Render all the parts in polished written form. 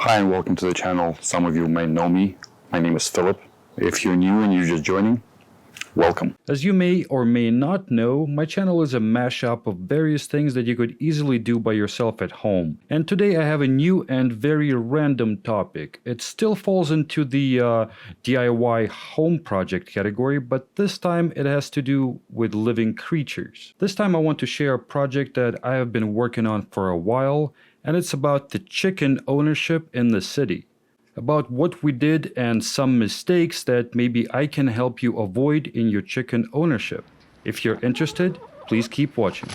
Hi and welcome to the channel. Some of you may know me. My name is Philip. If you're new and you're just joining, welcome. As you may or may not know, my channel is a mashup of various things that you could easily do by yourself at home. And today I have a new and very random topic. It still falls into the DIY home project category, but this time it has to do with living creatures. This time I want to share a project that I have been working on for a while, and it's about the chicken ownership in the city. About what we did and some mistakes that maybe I can help you avoid in your chicken ownership. If you're interested, please keep watching.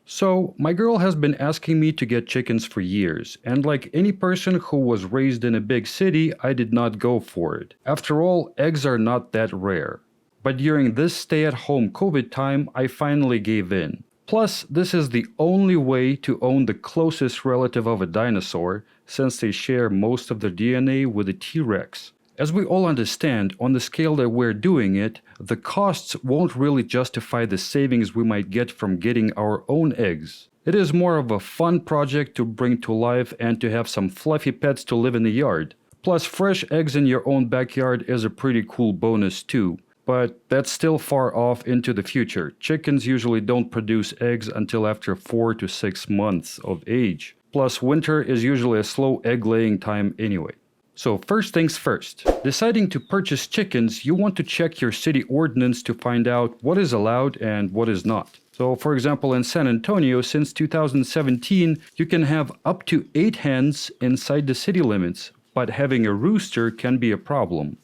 So, my girl has been asking me to get chickens for years, and like any person who was raised in a big city, I did not go for it. After all, eggs are not that rare. But during this stay-at-home COVID time, I finally gave in. Plus, this is the only way to own the closest relative of a dinosaur, since they share most of their DNA with a T-Rex. As we all understand, on the scale that we're doing it, the costs won't really justify the savings we might get from getting our own eggs. It is more of a fun project to bring to life and to have some fluffy pets to live in the yard. Plus, fresh eggs in your own backyard is a pretty cool bonus too. But that's still far off into the future. Chickens usually don't produce eggs until after 4 to 6 months of age. Plus, winter is usually a slow egg-laying time anyway. So first things first. Deciding to purchase chickens, you want to check your city ordinance to find out what is allowed and what is not. So for example, in San Antonio, since 2017, you can have up to 8 hens inside the city limits, but having a rooster can be a problem.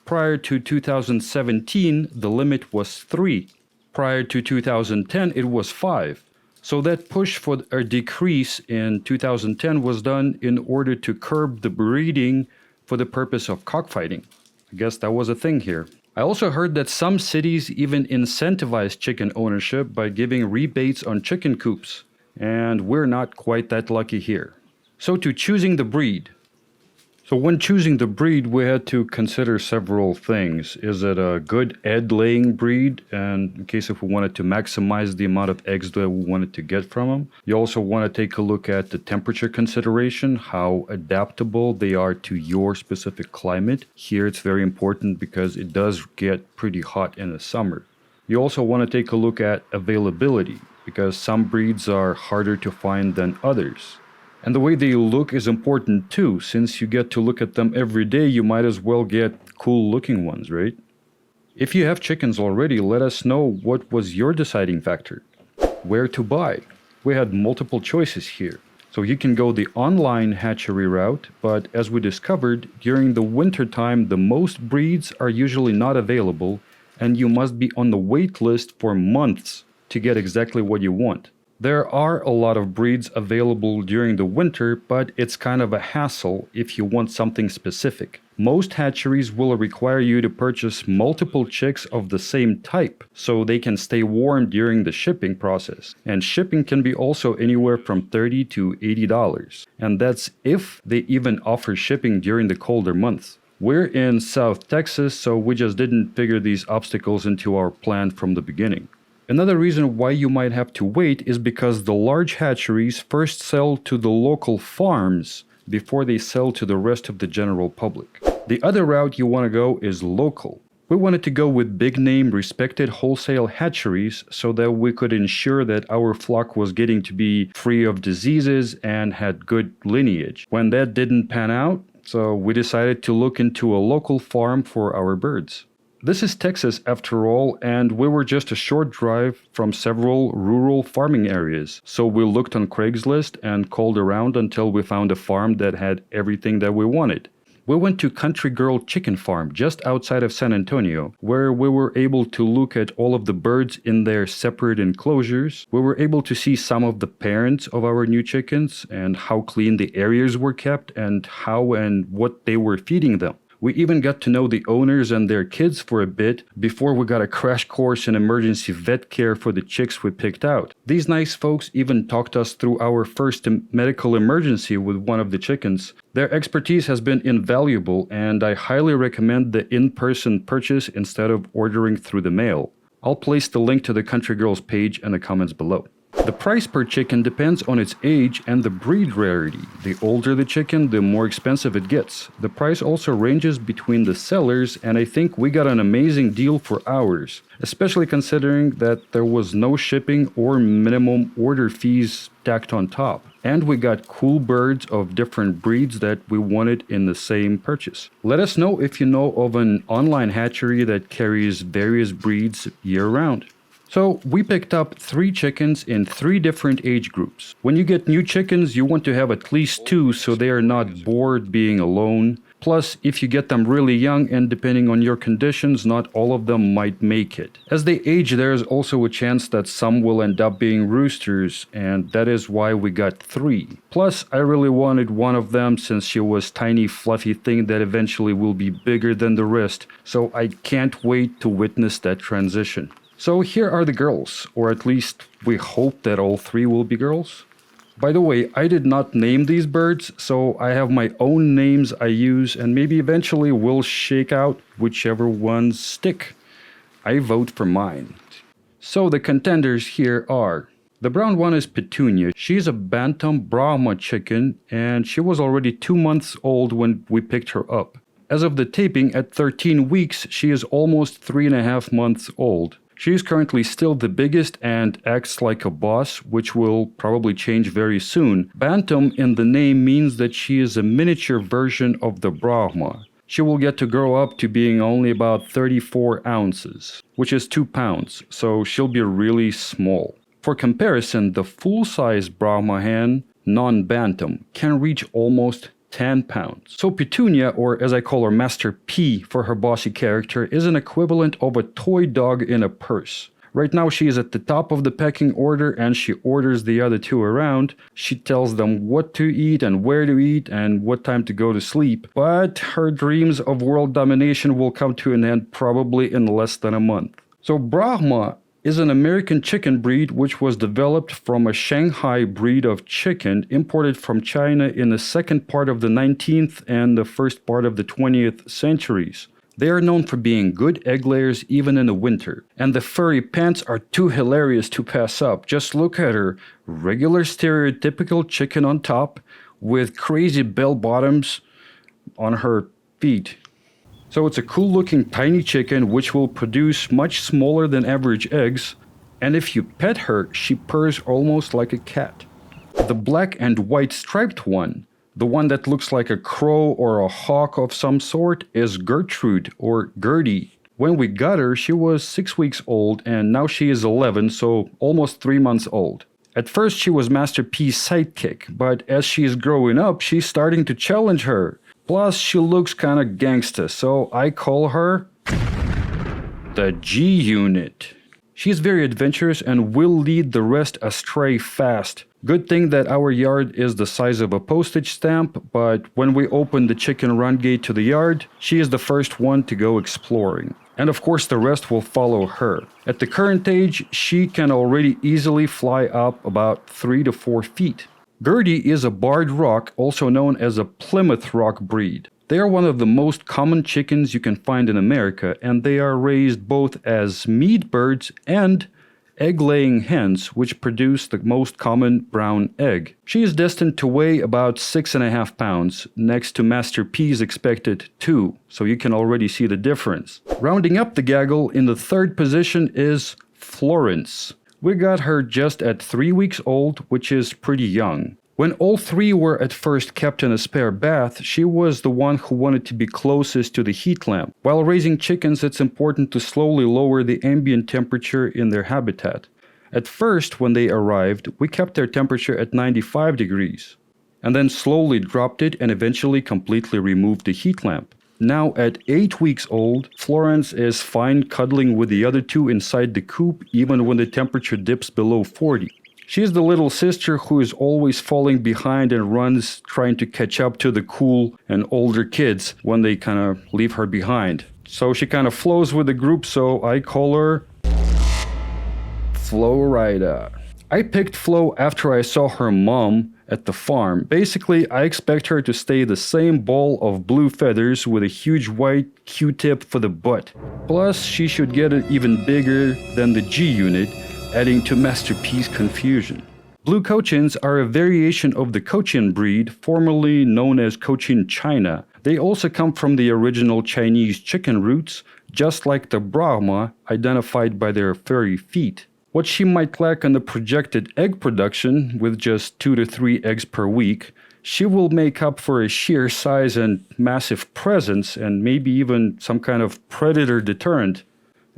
Prior to 2017, the limit was 3. Prior to 2010, it was 5. So that push for a decrease in 2010 was done in order to curb the breeding for the purpose of cockfighting. I guess that was a thing here. I also heard that some cities even incentivize chicken ownership by giving rebates on chicken coops. And we're not quite that lucky here. So to choosing the breed. So when choosing the breed, we had to consider several things. Is it a good egg-laying breed? And in case if we wanted to maximize the amount of eggs that we wanted to get from them. You also want to take a look at the temperature consideration, how adaptable they are to your specific climate. Here it's very important because it does get pretty hot in the summer. You also want to take a look at availability because some breeds are harder to find than others. And the way they look is important too. Since you get to look at them every day, you might as well get cool looking ones, right? If you have chickens already, let us know what was your deciding factor. Where to buy? We had multiple choices here. So you can go the online hatchery route, but as we discovered, during the winter time, the most breeds are usually not available, and you must be on the wait list for months to get exactly what you want. There are a lot of breeds available during the winter, but it's kind of a hassle if you want something specific. Most hatcheries will require you to purchase multiple chicks of the same type, so they can stay warm during the shipping process. And shipping can be also anywhere from $30 to $80. And that's if they even offer shipping during the colder months. We're in South Texas, so we just didn't figure these obstacles into our plan from the beginning. Another reason why you might have to wait is because the large hatcheries first sell to the local farms before they sell to the rest of the general public. The other route you want to go is local. We wanted to go with big-name, respected wholesale hatcheries so that we could ensure that our flock was getting to be free of diseases and had good lineage. When that didn't pan out, so we decided to look into a local farm for our birds. This is Texas after all, and we were just a short drive from several rural farming areas. So we looked on Craigslist and called around until we found a farm that had everything that we wanted. We went to Country Girl Chicken Farm just outside of San Antonio, where we were able to look at all of the birds in their separate enclosures. We were able to see some of the parents of our new chickens and how clean the areas were kept and how and what they were feeding them. We even got to know the owners and their kids for a bit before we got a crash course in emergency vet care for the chicks we picked out. These nice folks even talked us through our first medical emergency with one of the chickens. Their expertise has been invaluable, and I highly recommend the in-person purchase instead of ordering through the mail. I'll place the link to the Country Girls page in the comments below. The price per chicken depends on its age and the breed rarity. The older the chicken, the more expensive it gets. The price also ranges between the sellers, and I think we got an amazing deal for ours, especially considering that there was no shipping or minimum order fees tacked on top. And we got cool birds of different breeds that we wanted in the same purchase. Let us know if you know of an online hatchery that carries various breeds year-round. So we picked up 3 chickens in 3 different age groups. When you get new chickens, you want to have at least 2 so they are not bored being alone. Plus, if you get them really young and depending on your conditions, not all of them might make it. As they age, there is also a chance that some will end up being roosters, and that is why we got 3. Plus, I really wanted one of them since she was tiny fluffy thing that eventually will be bigger than the rest, so I can't wait to witness that transition. So here are the girls, or at least we hope that all 3 will be girls. By the way, I did not name these birds, so I have my own names I use, and maybe eventually we'll shake out whichever ones stick. I vote for mine. So the contenders here are: the brown one is Petunia. She's a bantam Brahma chicken, and she was already 2 months old when we picked her up. As of the taping, at 13 weeks, she is almost 3.5 months old. She is currently still the biggest and acts like a boss, which will probably change very soon. Bantam in the name means that she is a miniature version of the Brahma. She will get to grow up to being only about 34 ounces, which is 2 pounds, so she'll be really small. For comparison, the full-size Brahma hen, non-bantam, can reach almost 10 pounds. So Petunia, or as I call her Master P for her bossy character, is an equivalent of a toy dog in a purse. Right now she is at the top of the pecking order and she orders the other 2 around. She tells them what to eat and where to eat and what time to go to sleep. But her dreams of world domination will come to an end probably in less than a month. So Brahma is an American chicken breed which was developed from a Shanghai breed of chicken imported from China in the second part of the 19th and the first part of the 20th centuries. They are known for being good egg layers even in the winter. And the furry pants are too hilarious to pass up. Just look at her. Regular stereotypical chicken on top with crazy bell bottoms on her feet. So it's a cool looking tiny chicken which will produce much smaller than average eggs, and if you pet her, she purrs almost like a cat. The black and white striped one, the one that looks like a crow or a hawk of some sort, is Gertrude or Gertie. When we got her, she was 6 weeks old and now she is 11, so almost 3 months old. At first she was Master P's sidekick, but as she is growing up, she's starting to challenge her. Plus, she looks kinda gangsta, so I call her the G-Unit. She's very adventurous and will lead the rest astray fast. Good thing that our yard is the size of a postage stamp, but when we open the chicken run gate to the yard, she is the first one to go exploring. And of course the rest will follow her. At the current age, she can already easily fly up about 3 to 4 feet. Gertie is a barred rock, also known as a Plymouth Rock breed. They are one of the most common chickens you can find in America, and they are raised both as meat birds and egg-laying hens, which produce the most common brown egg. She is destined to weigh about 6.5 pounds, next to Master P's expected 2, so you can already see the difference. Rounding up the gaggle, in the 3rd position is Florence. We got her just at 3 weeks old, which is pretty young. When all 3 were at first kept in a spare bath, she was the one who wanted to be closest to the heat lamp. While raising chickens, it's important to slowly lower the ambient temperature in their habitat. At first, when they arrived, we kept their temperature at 95 degrees, and then slowly dropped it and eventually completely removed the heat lamp. Now at 8 weeks old, Florence is fine cuddling with the other 2 inside the coop even when the temperature dips below 40. She is the little sister who is always falling behind and runs trying to catch up to the cool and older kids when they kind of leave her behind. So she kind of flows with the group, so I call her Florida. I picked Flo after I saw her mom at the farm. Basically, I expect her to stay the same ball of blue feathers with a huge white Q-tip for the butt. Plus, she should get it even bigger than the G-Unit, adding to Master P's confusion. Blue Cochins are a variation of the Cochin breed, formerly known as Cochin China. They also come from the original Chinese chicken roots, just like the Brahma, identified by their furry feet. What she might lack on the projected egg production, with just 2 to 3 eggs per week, she will make up for a sheer size and massive presence, and maybe even some kind of predator deterrent.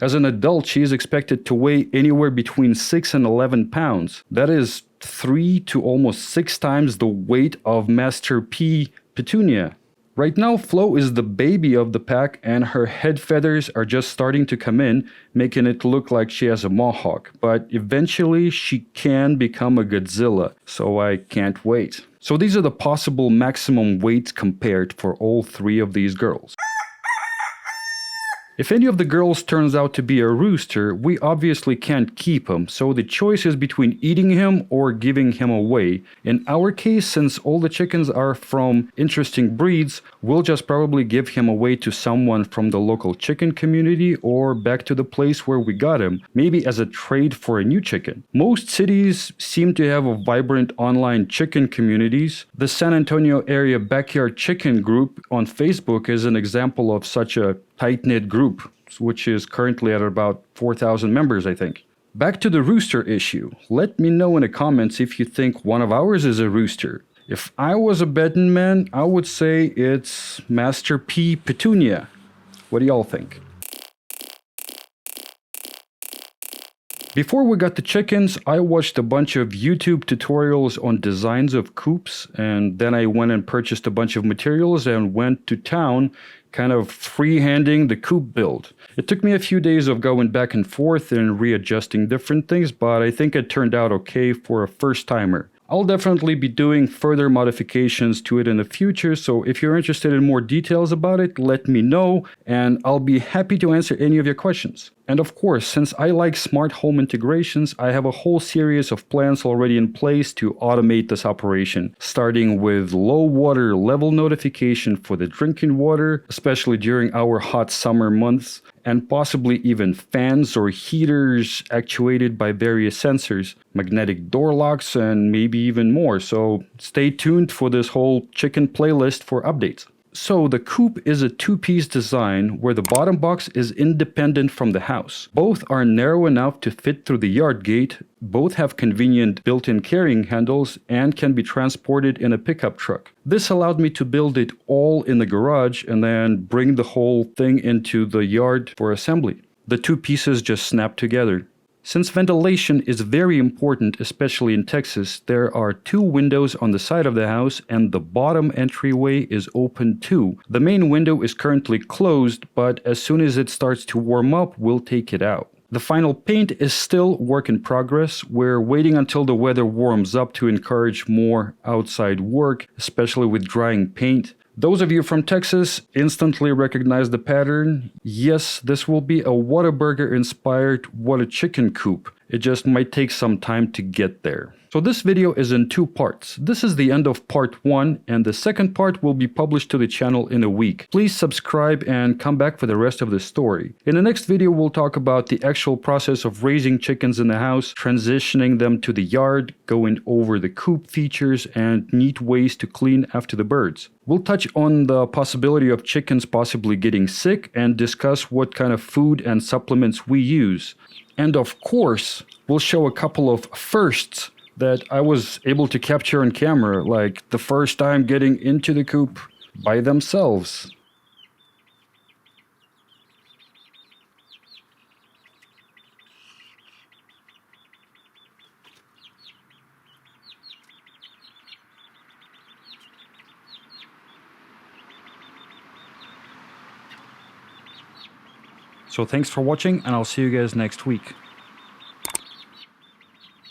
As an adult, she is expected to weigh anywhere between 6 and 11 pounds. That is 3 to almost 6 times the weight of Master P Petunia. Right now, Flo is the baby of the pack, and her head feathers are just starting to come in, making it look like she has a mohawk. But eventually, she can become a Godzilla, so I can't wait. So these are the possible maximum weights compared for all 3 of these girls. If any of the girls turns out to be a rooster, we obviously can't keep him, so the choice is between eating him or giving him away. In our case, since all the chickens are from interesting breeds, we'll just probably give him away to someone from the local chicken community or back to the place where we got him, maybe as a trade for a new chicken. Most cities seem to have a vibrant online chicken communities. The San Antonio area Backyard Chicken Group on Facebook is an example of such a tight-knit group, which is currently at about 4,000 members, I think. Back to the rooster issue. Let me know in the comments if you think one of ours is a rooster. If I was a betting man, I would say it's Master P Petunia. What do y'all think? Before we got the chickens, I watched a bunch of YouTube tutorials on designs of coops, and then I went and purchased a bunch of materials and went to town, kind of freehanding the coop build. It took me a few days of going back and forth and readjusting different things, but I think it turned out okay for a first-timer. I'll definitely be doing further modifications to it in the future, so if you're interested in more details about it, let me know, and I'll be happy to answer any of your questions. And of course, since I like smart home integrations, I have a whole series of plans already in place to automate this operation, starting with low water level notification for the drinking water, especially during our hot summer months, and possibly even fans or heaters actuated by various sensors, magnetic door locks, and maybe even more. So stay tuned for this whole chicken playlist for updates. So the coop is a 2-piece design where the bottom box is independent from the house. Both are narrow enough to fit through the yard gate, both have convenient built-in carrying handles, and can be transported in a pickup truck. This allowed me to build it all in the garage and then bring the whole thing into the yard for assembly. The 2 pieces just snap together. Since ventilation is very important, especially in Texas, there are 2 windows on the side of the house and the bottom entryway is open too. The main window is currently closed, but as soon as it starts to warm up, we'll take it out. The final paint is still work in progress. We're waiting until the weather warms up to encourage more outside work, especially with drying paint. Those of you from Texas instantly recognize the pattern. Yes, this will be a Whataburger-inspired Whatachicken Coop. It just might take some time to get there. So this video is in 2 parts. This is the end of part 1, and the second part will be published to the channel in a week. Please subscribe and come back for the rest of the story. In the next video, we'll talk about the actual process of raising chickens in the house, transitioning them to the yard, going over the coop features, and neat ways to clean after the birds. We'll touch on the possibility of chickens possibly getting sick and discuss what kind of food and supplements we use. And of course, we'll show a couple of firsts that I was able to capture on camera, like the first time getting into the coop by themselves. So thanks for watching, and I'll see you guys next week.